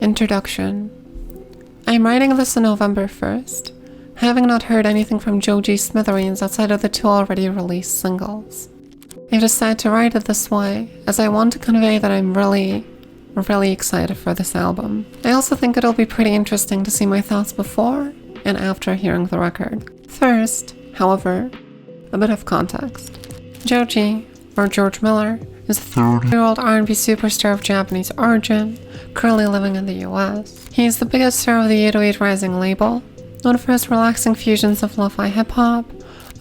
Introduction. I am writing this on November 1st, having not heard anything from Joji SMITHEREENS outside of the 2 already released singles. I've decided to write it this way, as I want to convey that I'm really excited for this album. I also think it'll be pretty interesting to see my thoughts before and after hearing the record. First, however, a bit of context. Joji, or George Miller, is a 30-year-old R&B superstar of Japanese origin, currently living in the US. He is the biggest star of the 808 Rising label, known for his relaxing fusions of lo-fi hip-hop,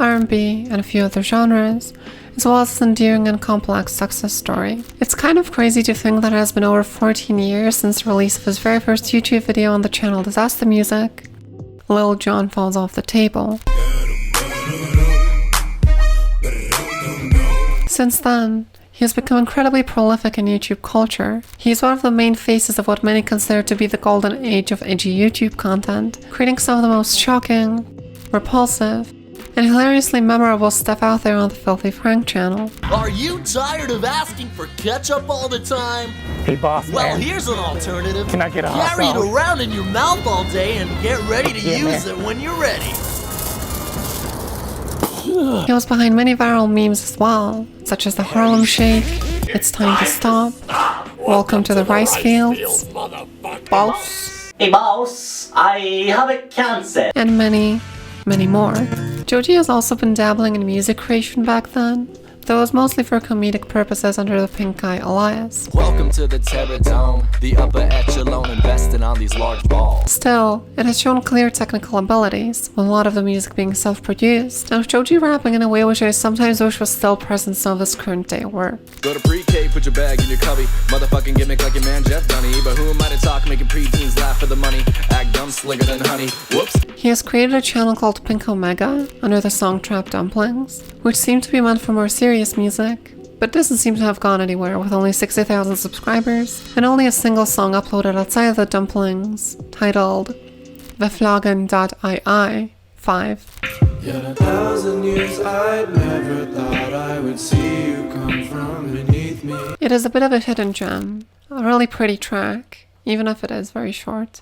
R&B, and a few other genres, as well as his endearing and complex success story. It's kind of crazy to think that it has been over 14 years since the release of his very first YouTube video on the channel Disaster Music, Lil Jon Falls Off the Table. Since then, he has become incredibly prolific in YouTube culture. He is one of the main faces of what many consider to be the golden age of edgy YouTube content, creating some of the most shocking, repulsive, and hilariously memorable stuff out there on the Filthy Frank channel. Are you tired of asking for ketchup all the time? Hey boss, Well, man. here's an alternative. Can I get a hot Carry it dog? around in your mouth all day and get ready to Yeah, use man. it when you're ready. He was behind many viral memes as well, such as the Harlem Shake, It's Time to Stop, Welcome to the Rice Fields, Boss, Hey boss, I have a cancer. and many more. Joji has also been dabbling in music creation back then, though it was mostly for comedic purposes under the Pink Guy alias. Welcome to the Terror Dome, the upper echelon investing on these large balls. Still, it has shown clear technical abilities, with a lot of the music being self-produced, and with Joji rapping in a way which I sometimes wish was still present in some of his current day work. Go to pre-K, put your bag in your cubby. Motherfucking gimmick like your man Jeff Dunny. But who am I to talk, making preteens laugh for the money? Act dumb, slicker than honey. Whoops. He has created a channel called Pink Omega under the song Trap Dumplings, which seemed to be meant for more serious music, but doesn't seem to have gone anywhere with only 60,000 subscribers and only a single song uploaded outside of the dumplings, titled Veflagen.ii 5. Yet 1,000 years I'd never thought I would see you come from beneath me. It is a bit of a hidden gem, a really pretty track, even if it is very short.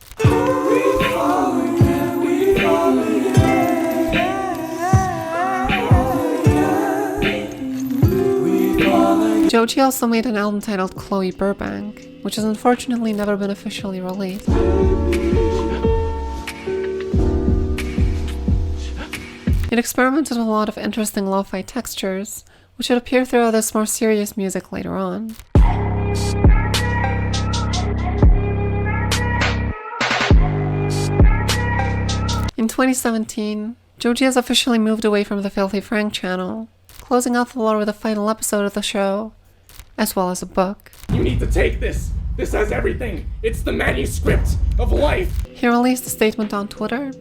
Joji also made an album titled Chloe Burbank, which has unfortunately never been officially released. It experimented with a lot of interesting lo-fi textures, which would appear throughout this more serious music later on. In 2017, Joji has officially moved away from the Filthy Frank channel, closing out the lore with a final episode of the show, as well as a book. You need to take this. This has everything. It's the manuscript of life. He released a statement on Twitter,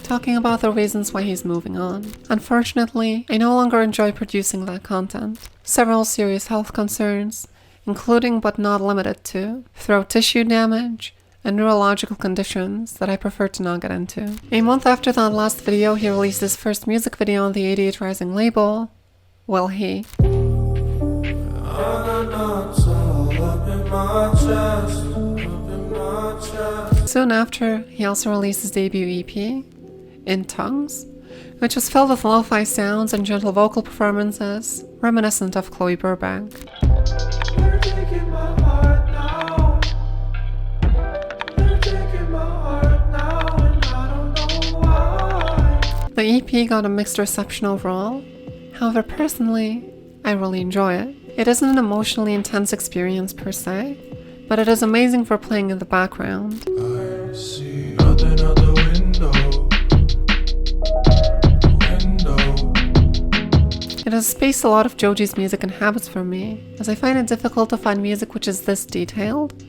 talking about the reasons why he's moving on. Unfortunately, I no longer enjoy producing that content. Several serious health concerns, including but not limited to throat tissue damage and neurological conditions that I prefer to not get into. A month after that last video, he released his first music video on the 808 Rising label. Will he? Soon after, he also released his debut EP, In Tongues, which was filled with lo-fi sounds and gentle vocal performances, reminiscent of Chloe Burbank. The EP got a mixed reception overall. However, personally, I really enjoy it. It isn't an emotionally intense experience per se, but it is amazing for playing in the background. I see nothing out the window. It has a space a lot of Joji's music inhabits for me, as I find it difficult to find music which is this detailed,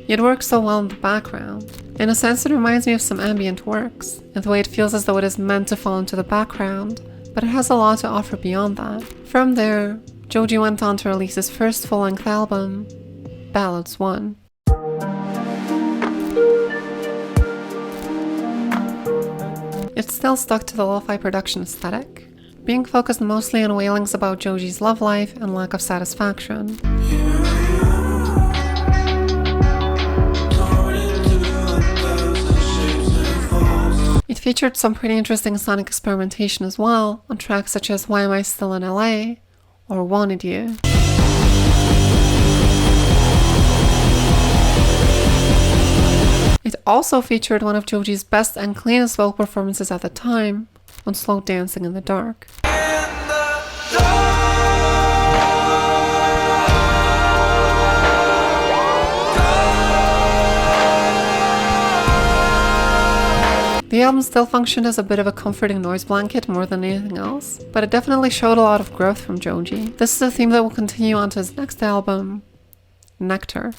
yet works so well in the background. In a sense, it reminds me of some ambient works, in the way it feels as though it is meant to fall into the background, but it has a lot to offer beyond that. From there, Joji went on to release his first full-length album, Ballads 1. It still stuck to the lo-fi production aesthetic, being focused mostly on wailings about Joji's love life and lack of satisfaction. Going into featured some pretty interesting sonic experimentation as well on tracks such as Why Am I Still in LA or Wanted You. It also featured one of Joji's best and cleanest vocal performances at the time on Slow Dancing in the Dark. The album still functioned as a bit of a comforting noise blanket more than anything else, but it definitely showed a lot of growth from Joji. This is a theme that will continue onto his next album, Nectar.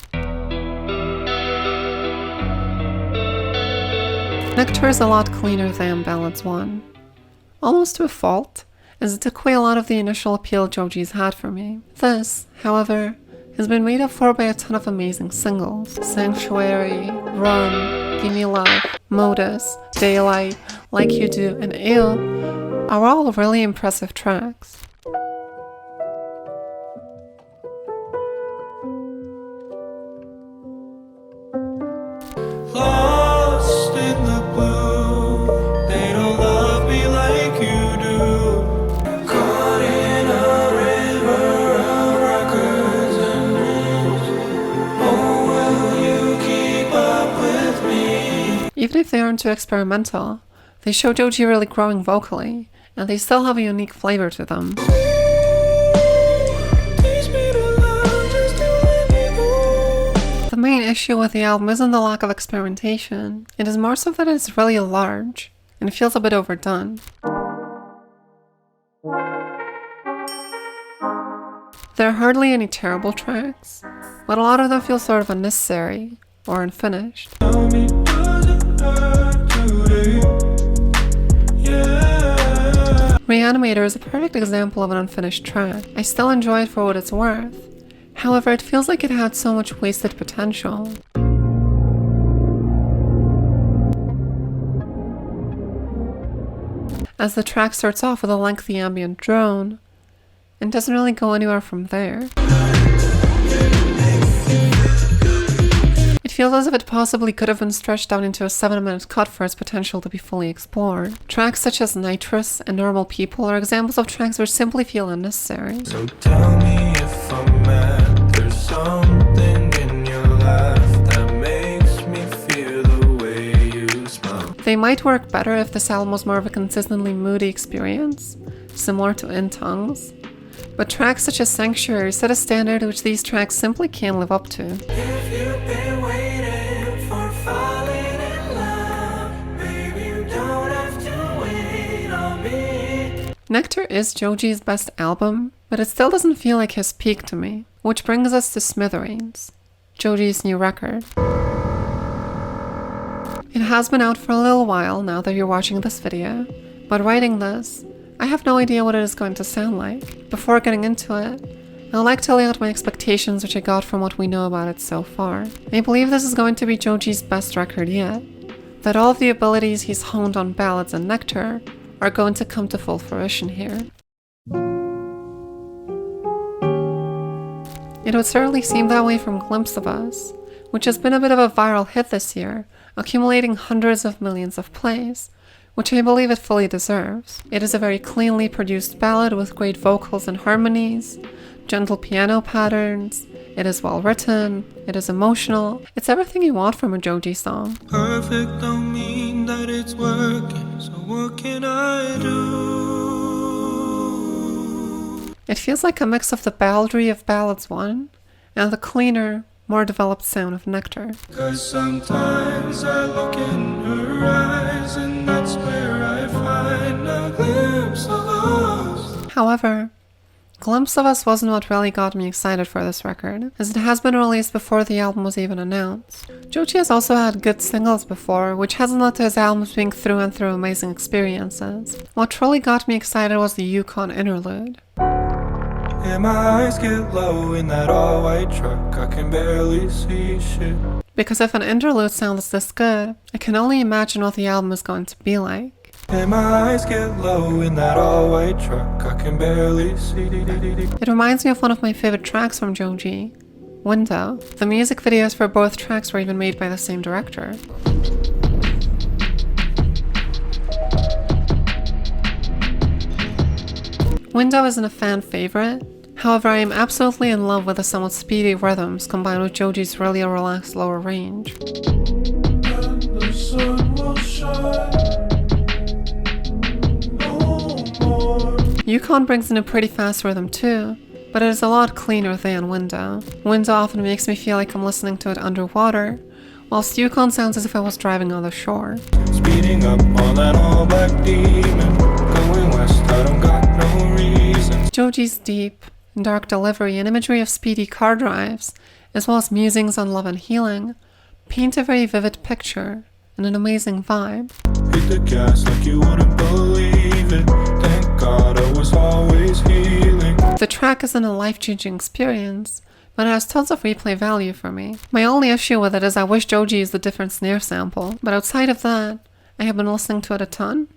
Nectar is a lot cleaner than Ballads 1, almost to a fault, as it took away a lot of the initial appeal Joji's had for me. This, however, has been made up for by a ton of amazing singles. Sanctuary, Run, Give Me Love, Modus, Daylight, Like You Do, and Ew are all really impressive tracks. Lost in the blue, they don't love me like you do. Caught in a river of records and dreams. Oh, will you keep up with me? Even if they aren't too experimental, they show Joji really growing vocally, and they still have a unique flavor to them. The main issue with the album isn't the lack of experimentation, it is more so that it's really large, and it feels a bit overdone. There are hardly any terrible tracks, but a lot of them feel sort of unnecessary, or unfinished. Tell me, does it hurt today? Yeah. Reanimator is a perfect example of an unfinished track. I still enjoy it for what it's worth. However, it feels like it had so much wasted potential. As the track starts off with a lengthy ambient drone, and doesn't really go anywhere from there. It feels as if it possibly could have been stretched down into a 7-minute cut for its potential to be fully explored. Tracks such as Nitrous and Normal People are examples of tracks which simply feel unnecessary. So tell me if I'm mad. There's something in your laugh that makes me feel the way you smell. They might work better if this album was more of a consistently moody experience, similar to In Tongues, but tracks such as Sanctuary set a standard which these tracks simply can't live up to. If you've been waiting for falling in love, baby, you don't have to wait on me. Nectar is Joji's best album, but it still doesn't feel like his peak to me, which brings us to Smithereens, Joji's new record. It has been out for a little while now that you're watching this video, but writing this, I have no idea what it is going to sound like. Before getting into it, I'd like to lay out my expectations which I got from what we know about it so far. I believe this is going to be Joji's best record yet, that all of the abilities he's honed on Ballads and Nectar are going to come to full fruition here. It would certainly seem that way from Glimpse of Us, which has been a bit of a viral hit this year, accumulating hundreds of millions of plays, which I believe it fully deserves. It is a very cleanly produced ballad with great vocals and harmonies, gentle piano patterns, it is well written, it is emotional, it's everything you want from a Joji song. Perfect don't mean that it's working, so what can I do? It feels like a mix of the balladry of Ballads 1 and the cleaner, more developed sound of Nectar. 'Cause sometimes I look in her eyes and that's where I find a glimpse of us. However, Glimpse of Us wasn't what really got me excited for this record, as it has been released before the album was even announced. Joji has also had good singles before, which hasn't led to his albums being through and through amazing experiences. What truly got me excited was the Yukon interlude. And my eyes get low in that all-white truck, I can barely see shit. Because if an interlude sounds this good, I can only imagine what the album is going to be like. And my eyes get low in that all-white truck, I can barely see. It reminds me of one of my favorite tracks from Joji, Window. The music videos for both tracks were even made by the same director. Window isn't a fan favorite. However, I am absolutely in love with the somewhat speedy rhythms combined with Joji's really relaxed lower range. The sun will shine no more. Yukon brings in a pretty fast rhythm too, but it is a lot cleaner than Window. Window often makes me feel like I'm listening to it underwater, whilst Yukon sounds as if I was driving on the shore. Speeding up on that all black demon. Going west, I don't got no reason. Joji's deep, dark delivery and imagery of speedy car drives, as well as musings on love and healing, paint a very vivid picture and an amazing vibe. Hit the gas like you wouldn't believe it. Thank God I was always healing. The track isn't a life-changing experience, but it has tons of replay value for me. My only issue with it is I wish Joji used a different snare sample, but outside of that, I have been listening to it a ton,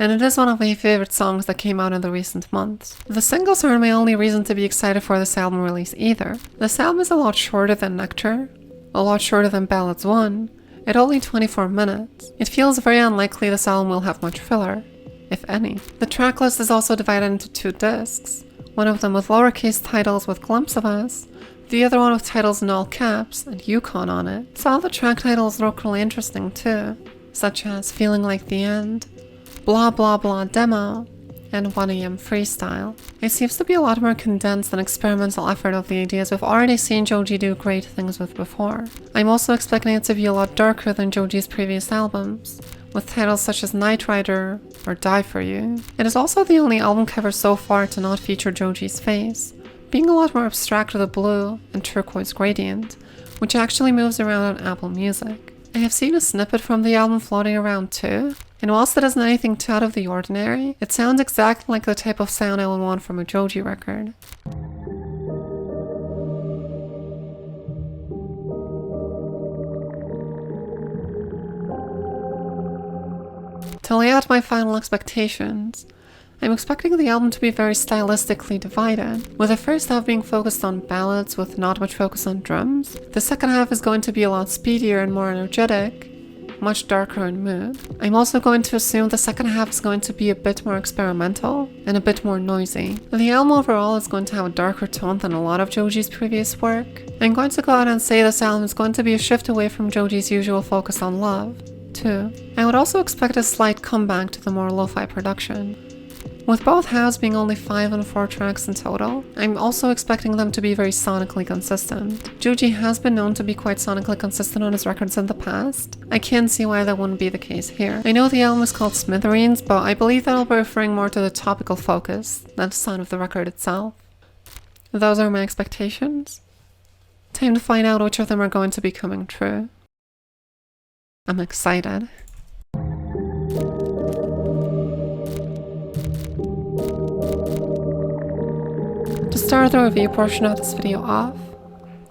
and it is one of my favorite songs that came out in the recent months. The singles aren't my only reason to be excited for this album release either. This album is a lot shorter than Nectar, a lot shorter than Ballads 1, at only 24 minutes. It feels very unlikely this album will have much filler, if any. The tracklist is also divided into 2 discs, one of them with lowercase titles with Glimpse of Us, the other one with titles in all caps and Yukon on it. Some of the track titles look really interesting too, such as Feeling Like the End, Blah Blah Blah Demo, and 1 AM Freestyle. It seems to be a lot more condensed and experimental effort of the ideas we've already seen Joji do great things with before. I'm also expecting it to be a lot darker than Joji's previous albums, with titles such as Night Rider or Die For You. It is also the only album cover so far to not feature Joji's face, being a lot more abstract with a blue and turquoise gradient, which actually moves around on Apple Music. I have seen a snippet from the album floating around too, and whilst it isn't anything too out of the ordinary, it sounds exactly like the type of sound I would want from a Joji record. To lay out my final expectations, I'm expecting the album to be very stylistically divided, with the first half being focused on ballads with not much focus on drums. The second half is going to be a lot speedier and more energetic, much darker in mood. I'm also going to assume the second half is going to be a bit more experimental and a bit more noisy. The album overall is going to have a darker tone than a lot of Joji's previous work. I'm going to go out and say this album is going to be a shift away from Joji's usual focus on love, too. I would also expect a slight comeback to the more lo-fi production. With both halves being only 5 and 4 tracks in total, I'm also expecting them to be very sonically consistent. Joji has been known to be quite sonically consistent on his records in the past. I can't see why that wouldn't be the case here. I know the album is called Smithereens, but I believe that'll be referring more to the topical focus than the sound of the record itself. Those are my expectations. Time to find out which of them are going to be coming true. I'm excited. To start the review portion of this video off,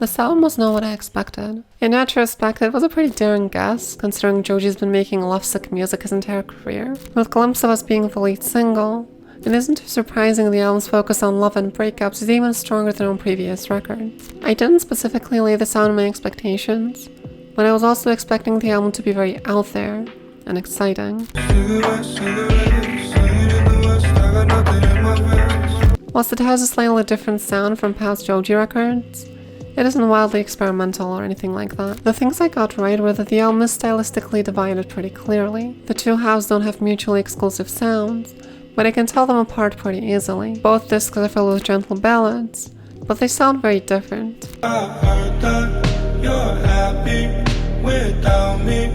this album was not what I expected. In retrospect, it was a pretty daring guess, considering Joji's been making lovesick music his entire career. With Glimpse of Us being the lead single, it isn't too surprising the album's focus on love and breakups is even stronger than on previous records. I didn't specifically lay this out in my expectations, but I was also expecting the album to be very out there and exciting. Whilst it has a slightly different sound from past Joji records, it isn't wildly experimental or anything like that. The things I got right were that the album is stylistically divided pretty clearly. The two halves don't have mutually exclusive sounds, but I can tell them apart pretty easily. Both discs are filled with gentle ballads, but they sound very different. I heard that you're happy without me,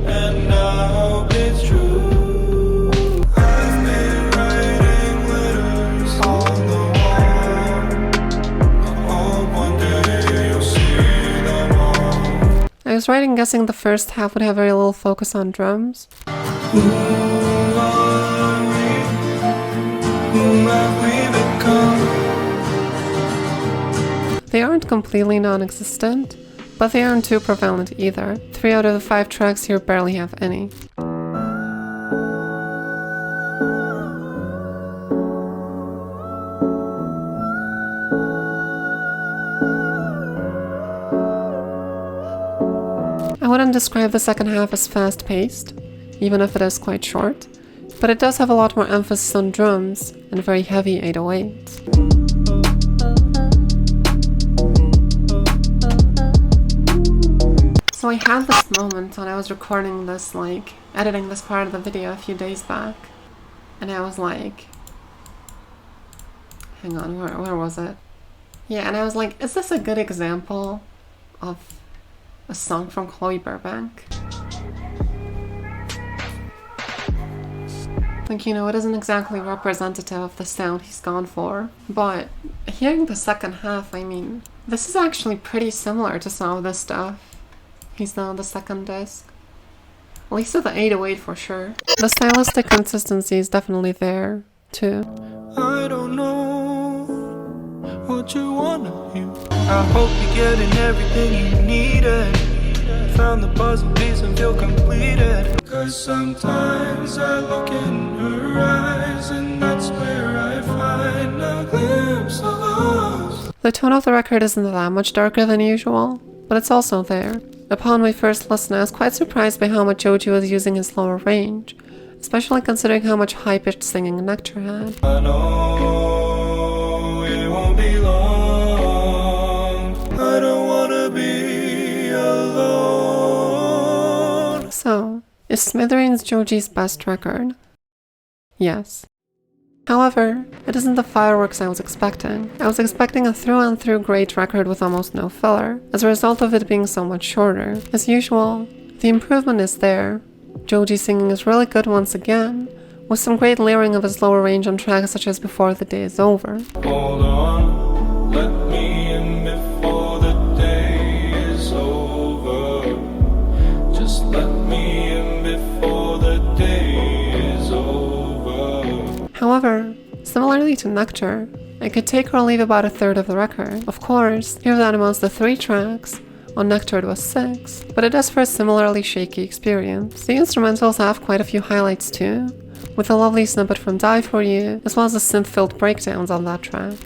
and I hope it's true. I've been writing letters on the wall. I hope one day you'll see them all. I was right in guessing the first half would have very little focus on drums. Who are we? Who have we become? They aren't completely non-existent, but they aren't too prevalent either. 3 out of the 5 tracks here barely have any. I wouldn't describe the second half as fast-paced, even if it is quite short, but it does have a lot more emphasis on drums and very heavy 808s. So I had this moment when I was recording this, like, editing this part of the video a few days back, and I was like, hang on, where was it? Yeah, and I was like, is this a good example of a song from Chloe Burbank? Like, you know, it isn't exactly representative of the sound he's gone for, but hearing the second half, I mean, this is actually pretty similar to some of the stuff he's done on the second disc. At least with the 808 for sure. The stylistic consistency is definitely there, too. I don't know what you wanna hear. I hope you're getting everything you needed. Found the puzzle piece and feel completed. Cause sometimes I look in her eyes and that's where I find a glimpse of us. The tone of the record isn't that much darker than usual, but it's also there. Upon my first listen, I was quite surprised by how much Joji was using his lower range, especially considering how much high-pitched singing Nectar had. I know it won't be long. I don't wanna be alone. So, is Smithereens Joji's best record? Yes. However, it isn't the fireworks I was expecting. I was expecting a through-and-through great record with almost no filler, as a result of it being so much shorter. As usual, the improvement is there. Joji's singing is really good once again, with some great layering of his lower range on tracks such as Before the Day is Over. Hold on, let me in before the day is over. Just let me in before the day is over. However, similarly to Nectar, I could take or leave about a third of the record. Of course, here that amounts to 3 tracks, on Nectar it was 6, but it does for a similarly shaky experience. The instrumentals have quite a few highlights too, with a lovely snippet from Die For You, as well as the synth-filled breakdowns on that track.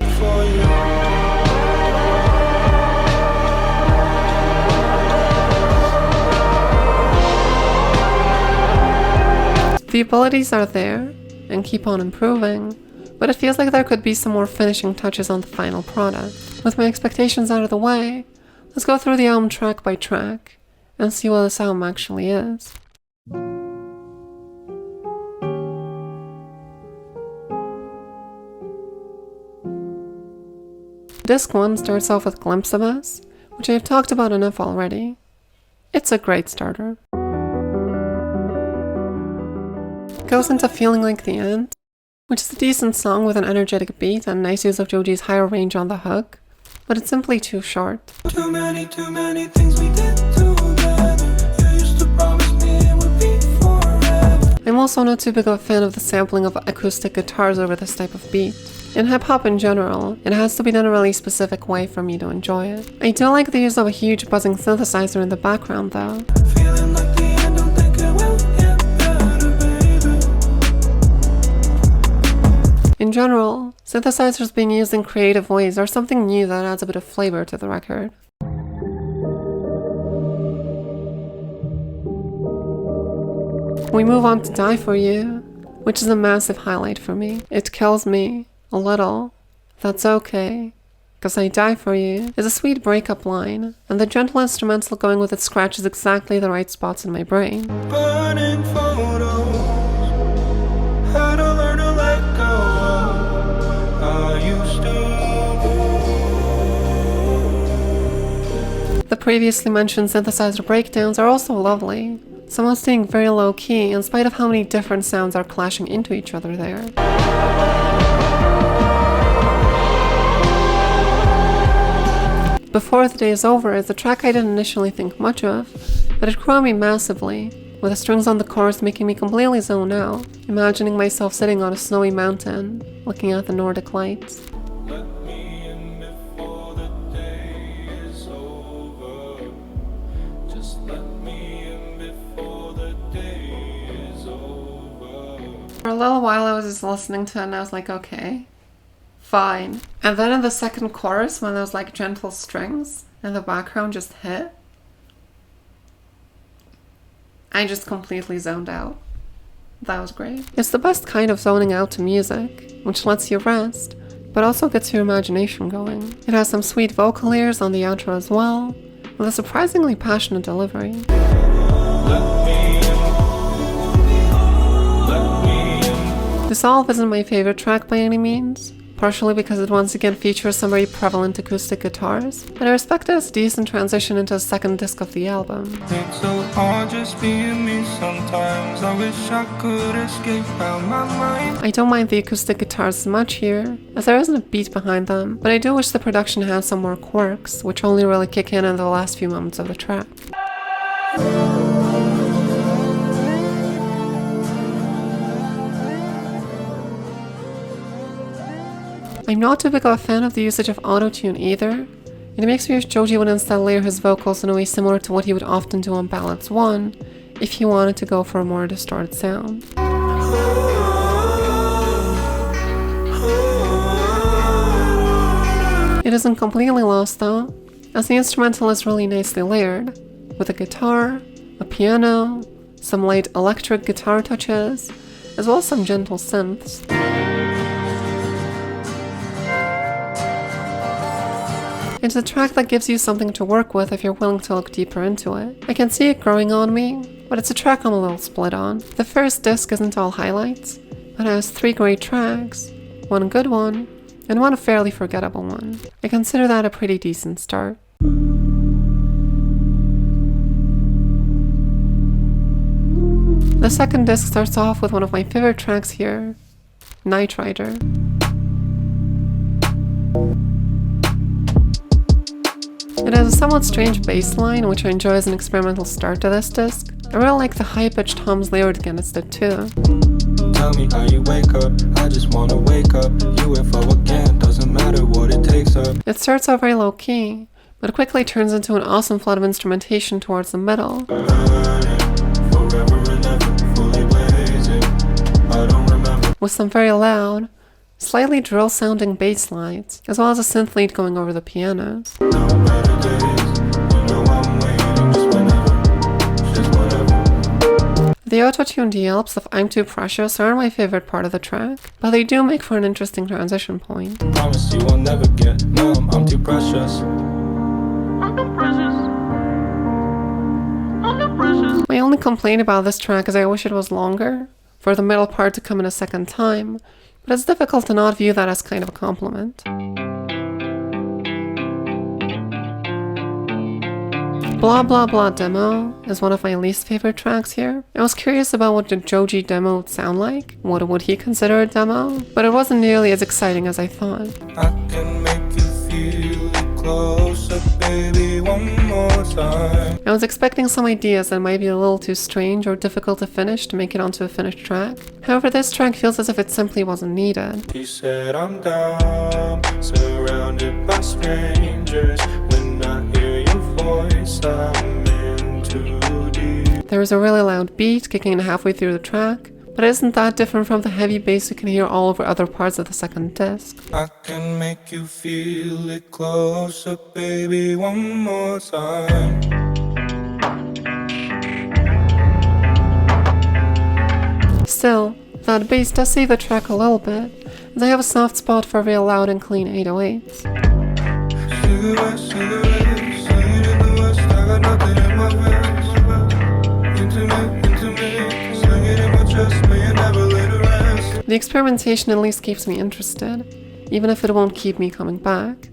The abilities are there, and keep on improving, but it feels like there could be some more finishing touches on the final product. With my expectations out of the way, let's go through the album track by track, and see what this album actually is. Disc 1 starts off with Glimpse of Us, which I have talked about enough already. It's a great starter. It goes into Feeling Like the End, which is a decent song with an energetic beat and nice use of Joji's higher range on the hook, but it's simply too short. Too many things we did together. You used to promise me it would be forever. I'm also not too big of a fan of the sampling of acoustic guitars over this type of beat. In hip-hop in general, it has to be done a really specific way for me to enjoy it. I do like the use of a huge buzzing synthesizer in the background though. Feeling like the end, don't think it will get better, baby. In general, synthesizers being used in creative ways are something new that adds a bit of flavor to the record. We move on to Die For You, which is a massive highlight for me. It kills me. A little. That's okay. 'Cause I die for you is a sweet breakup line, and the gentle instrumental going with it scratches exactly the right spots in my brain. Burning photos. How to learn to let go. I used to. The previously mentioned synthesizer breakdowns are also lovely, some staying very low key in spite of how many different sounds are clashing into each other there. Before the Day is Over is a track I didn't initially think much of, but it grew on me massively, with the strings on the chorus making me completely zone out, imagining myself sitting on a snowy mountain, looking at the Nordic lights. Let me in before the day is over. Just let me in before the day is over. For a little while I was just listening to it and I was like, okay, fine. And then in the second chorus, when those like gentle strings in the background just hit, I just completely zoned out. That was great. It's the best kind of zoning out to music, which lets you rest, but also gets your imagination going. It has some sweet vocal airs on the outro as well, with a surprisingly passionate delivery. Dissolve isn't my favorite track by any means, partially because it once again features some very prevalent acoustic guitars, but I respect it as a decent transition into the second disc of the album. It's so hard just being me sometimes. I wish I could escape out my mind. I don't mind the acoustic guitars as much here, as there isn't a beat behind them, but I do wish the production had some more quirks, which only really kick in the last few moments of the track. I'm not too big of a fan of the usage of autotune either. It makes me wish Joji would instead layer his vocals in a way similar to what he would often do on Ballads 1, if he wanted to go for a more distorted sound. It isn't completely lost though, as the instrumental is really nicely layered, with a guitar, a piano, some light electric guitar touches, as well as some gentle synths. It's a track that gives you something to work with if you're willing to look deeper into it. I can see it growing on me, but it's a track I'm a little split on. The first disc isn't all highlights, but has 3 great tracks, one good one, and one fairly forgettable one. I consider that a pretty decent start. The second disc starts off with one of my favorite tracks here, Night Rider. It has a somewhat strange bass line, which I enjoy as an experimental start to this disc. I really like the high-pitched hums layered against it too. Tell me how you wake up. I just wanna wake up. UFO again, doesn't matter what it takes up. It starts out very low-key, but quickly turns into an awesome flood of instrumentation towards the middle. Forever and ever, fully blazing. I don't remember. With some very loud, slightly drill-sounding bass lines, as well as a synth lead going over the pianos. No better days. You know I'm waiting just whenever. Just whatever. The auto-tuned yelps of I'm Too Precious aren't my favorite part of the track, but they do make for an interesting transition point. Promise you I'll never get. Mom, I'm too precious. My only complaint about this track is I wish it was longer, for the middle part to come in a second time, but it's difficult to not view that as kind of a compliment. Blah Blah Blah Demo is one of my least favorite tracks here. I was curious about what the Joji demo would sound like. What would he consider a demo? But it wasn't nearly as exciting as I thought. I can make you feel it closer, baby, one more time. I was expecting some ideas that might be a little too strange or difficult to finish to make it onto a finished track. However, this track feels as if it simply wasn't needed. He said I'm down, surrounded by strangers. When I hear your voice, I'm in too deep. There is a really loud beat kicking in halfway through the track, but it isn't that different from the heavy bass you can hear all over other parts of the second disc. I can make you feel it closer, baby, one more time. Still, that bass does save the track a little bit, as I have a soft spot for very loud and clean 808s. Silhouette, silhouette, seen in the west, I got nothing in my vest. Intimate, intimate, sling it in my chest, may you never let it rest. The experimentation at least keeps me interested, even if it won't keep me coming back.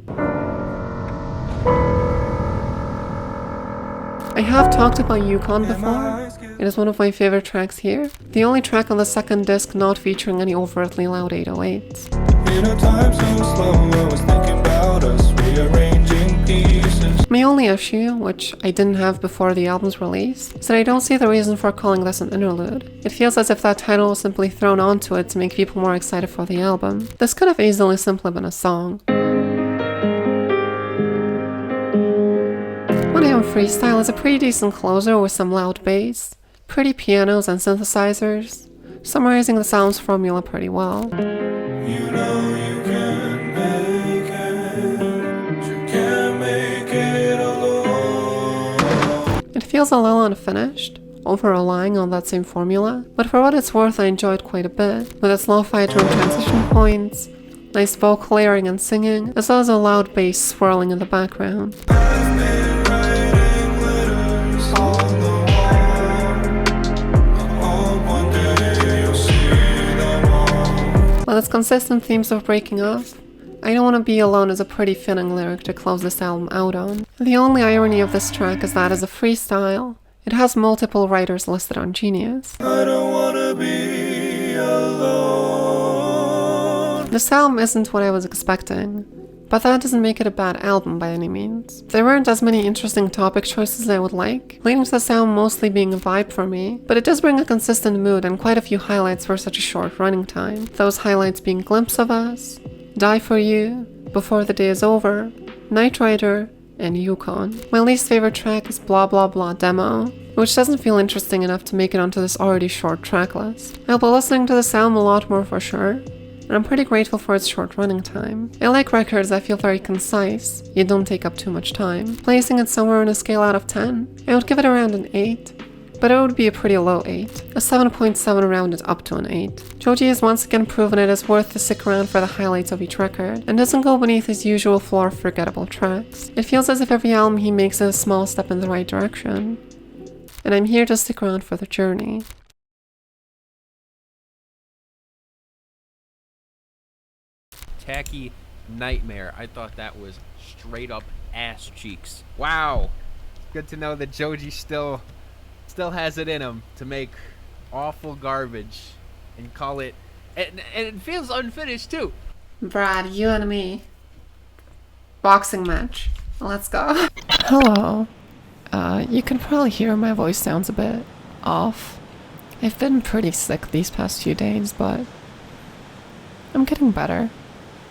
I have talked about Yukon before. It is one of my favorite tracks here, the only track on the second disc not featuring any overtly loud 808s. In a time so slow, I was thinking about us rearranging pieces. My only issue, which I didn't have before the album's release, is that I don't see the reason for calling this an interlude. It feels as if that title was simply thrown onto it to make people more excited for the album. This could have easily simply been a song. When I Am Freestyle is a pretty decent closer with some loud bass, pretty pianos and synthesizers, summarizing the sounds formula pretty well. You know you can make it, you can't make it alone. It feels a little unfinished, over-relying on that same formula, but for what it's worth I enjoyed quite a bit, with its lo-fi drum transition points, nice vocal layering and singing, as well as a loud bass swirling in the background. I've been writing letters on the wall. I hope one day you'll see them all. While its consistent themes of breaking up, I Don't Wanna Be Alone is a pretty fitting lyric to close this album out on. The only irony of this track is that as a freestyle, it has multiple writers listed on Genius. I don't wanna be alone. This album isn't what I was expecting, but that doesn't make it a bad album by any means. There weren't as many interesting topic choices as I would like, leading to this album mostly being a vibe for me, but it does bring a consistent mood and quite a few highlights for such a short running time. Those highlights being Glimpse of Us, Die For You, Before the Day Is Over, Night Rider, and Yukon. My least favorite track is Blah Blah Blah Demo, which doesn't feel interesting enough to make it onto this already short track list. I'll be listening to this album a lot more for sure, and I'm pretty grateful for its short running time. I like records that feel very concise, yet don't take up too much time. Placing it somewhere on a scale out of 10, I would give it around an 8, but it would be a pretty low 8. A 7.7 rounded up to an 8. Joji has once again proven it is worth to stick around for the highlights of each record, and doesn't go beneath his usual floor of forgettable tracks. It feels as if every album he makes is a small step in the right direction, and I'm here to stick around for the journey. Tacky Nightmare. I thought that was straight up ass cheeks. Wow. Good to know that Joji still has it in him to make awful garbage and call it, and it feels unfinished too. Brad, you and me. Boxing match. Let's go. Hello. You can probably hear my voice sounds a bit off. I've been pretty sick these past few days, but I'm getting better.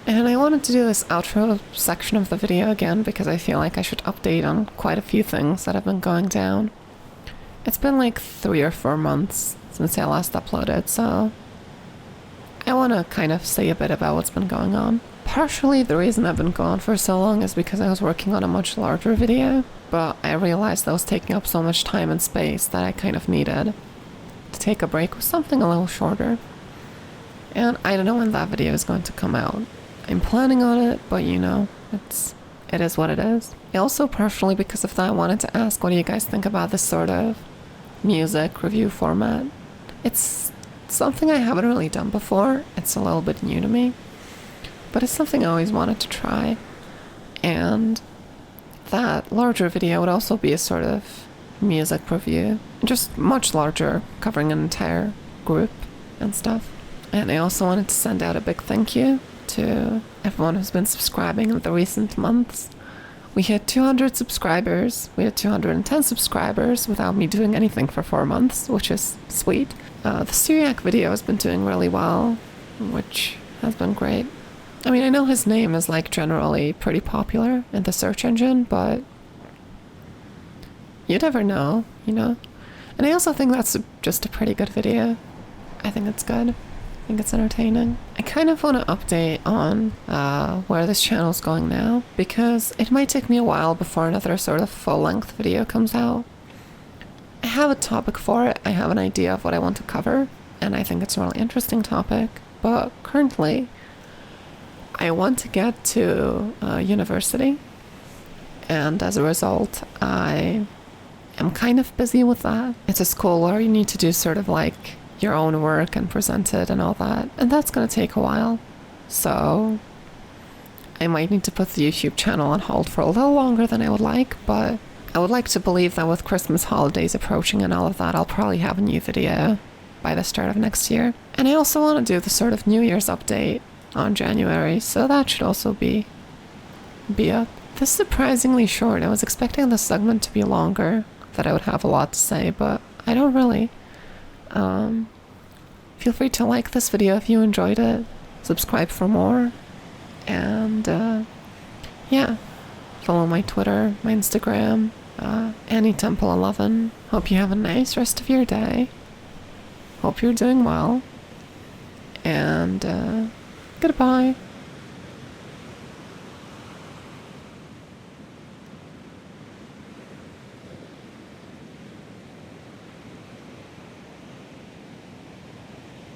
And I wanted to do this outro section of the video again because I feel like I should update on quite a few things that have been going down. It's been like 3 or 4 months since I last uploaded, so I want to kind of say a bit about what's been going on. Partially the reason I've been gone for so long is because I was working on a much larger video, but I realized that was taking up so much time and space that I kind of needed to take a break with something a little shorter. And I don't know when that video is going to come out. I'm planning on it, but you know, it is what it is. Also, partially because of that, I wanted to ask what do you guys think about this sort of music review format. It's something I haven't really done before. It's a little bit new to me, but it's something I always wanted to try. And that larger video would also be a sort of music review, just much larger, covering an entire group and stuff. And I also wanted to send out a big thank you to everyone who's been subscribing in the recent months. We hit 200 subscribers. We had 210 subscribers without me doing anything for 4 months, which is sweet. The Syriac video has been doing really well, which has been great. I mean, I know his name is like generally pretty popular in the search engine, but you never know, you know? And I also think that's just a pretty good video. I think it's good. I think it's entertaining. I kind of want to update on where this channel's going now, because it might take me a while before another sort of full-length video comes out. I have a topic for it, I have an idea of what I want to cover, and I think it's a really interesting topic, but currently I want to get to university, and as a result I am kind of busy with that. It's a school where you need to do sort of like your own work and present it and all that, and that's gonna take a while, so I might need to put the YouTube channel on hold for a little longer than I would like, but I would like to believe that with Christmas holidays approaching and all of that, I'll probably have a new video by the start of next year. And I also want to do the sort of New Year's update on January, so that should also be up. This is surprisingly short. I was expecting this segment to be longer, that I would have a lot to say, but I don't really. Feel free to like this video if you enjoyed it, subscribe for more, and yeah, follow my Twitter, my Instagram, AnnieTemple11. Hope you have a nice rest of your day. Hope you're doing well, and goodbye.